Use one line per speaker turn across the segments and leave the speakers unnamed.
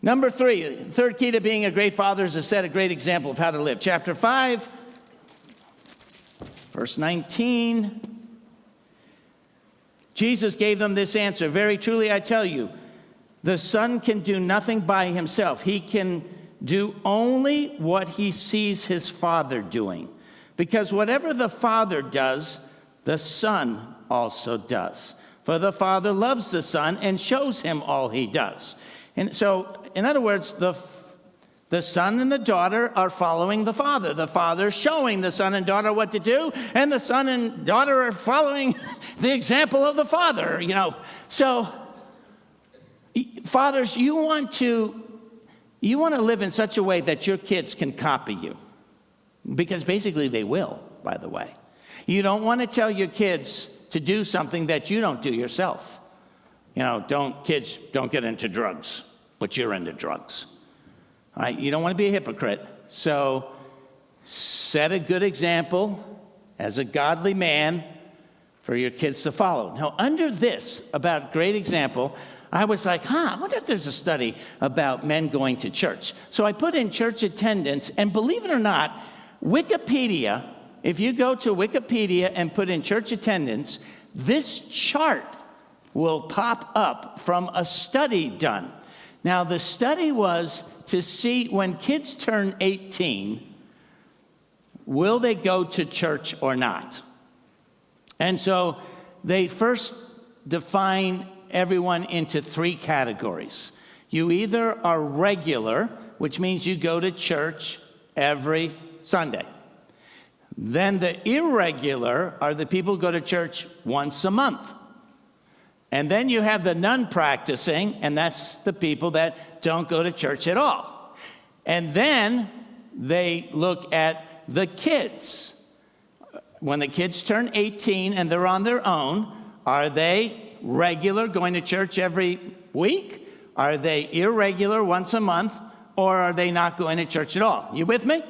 Number 3, third key to being a great father is to set a great example of how to live. Chapter 5, verse 19. Jesus gave them this answer. Very truly I tell you, the Son can do nothing by himself. He can do only what he sees his Father doing. Because whatever the Father does, the Son also does. For the Father loves the Son and shows him all he does. And so, in other words, the son and the daughter are following the Father. The Father showing the son and daughter what to do, and the son and daughter are following the example of the Father, So, fathers, you want to live in such a way that your kids can copy you. Because basically they will, by the way. You don't want to tell your kids to do something that you don't do yourself. Kids don't get into drugs, but you're into drugs. All right, you don't want to be a hypocrite. So set a good example as a godly man for your kids to follow. Now, under this, about great example, I was like, I wonder if there's a study about men going to church. So I put in church attendance, and believe it or not, Wikipedia, if you go to Wikipedia and put in church attendance, this chart will pop up from a study done. Now, the study was to see when kids turn 18, will they go to church or not? And so they first define everyone into 3 categories. You either are regular, which means you go to church every Sunday. Then the irregular are the people who go to church once a month. And then you have the non-practicing, and that's the people that don't go to church at all. And then they look at the kids. When the kids turn 18 and they're on their own, are they regular, going to church every week? Are they irregular, once a month? Or are they not going to church at all? You with me?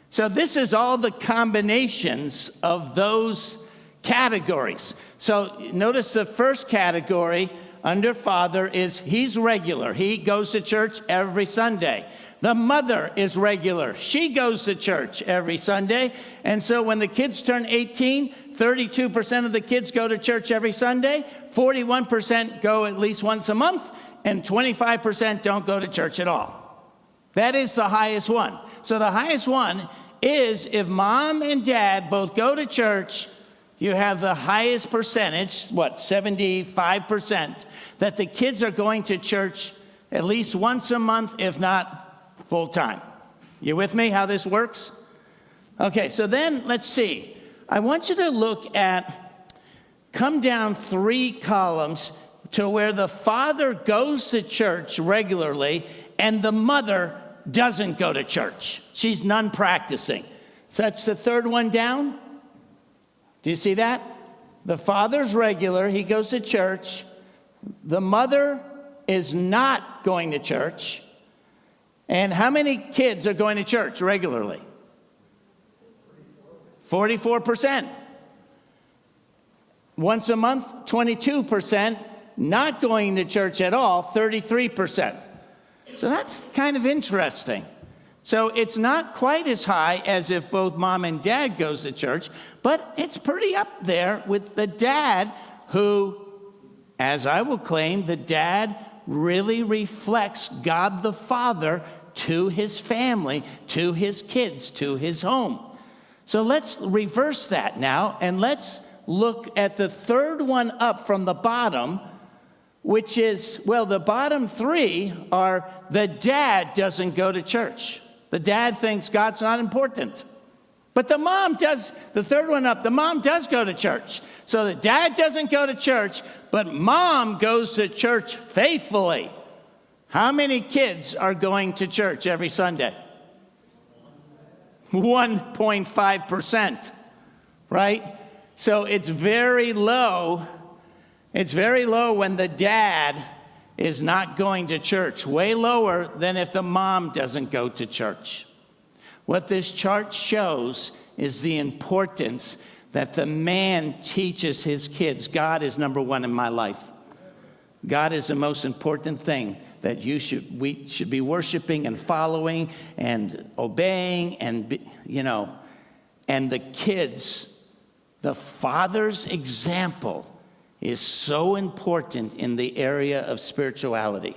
So this is all the combinations of those categories. So notice the first category under father is he's regular. He goes to church every Sunday. The mother is regular. She goes to church every Sunday. And so when the kids turn 18, 32% of the kids go to church every Sunday, 41% go at least once a month, and 25% don't go to church at all. That is the highest one. So the highest one is if mom and dad both go to church, you have the highest percentage, 75%, that the kids are going to church at least once a month, if not full time. You with me how this works? Okay, so then let's see. I want you to come down 3 columns to where the father goes to church regularly and the mother doesn't go to church. She's non-practicing. So that's the third one down. Do you see that? The father's regular. He goes to church. The mother is not going to church. And how many kids are going to church regularly? 44%. Once a month, 22%. Not going to church at all, 33%. So that's kind of interesting. So it's not quite as high as if both mom and dad goes to church, but it's pretty up there with the dad who, as I will claim, the dad really reflects God the Father to his family, to his kids, to his home. So let's reverse that now, and let's look at the third one up from the bottom, which is, the bottom 3 are the dad doesn't go to church. The dad thinks God's not important. But the mom does, the third one up, the mom does go to church. So the dad doesn't go to church, but mom goes to church faithfully. How many kids are going to church every Sunday? 1.5%, right? So it's very low. It's very low when the dad is not going to church, way lower than if the mom doesn't go to church. What this chart shows is the importance that the man teaches his kids. God is number one in my life. God is the most important thing that we should be worshiping and following and obeying and, and the kids, the father's example is so important in the area of spirituality.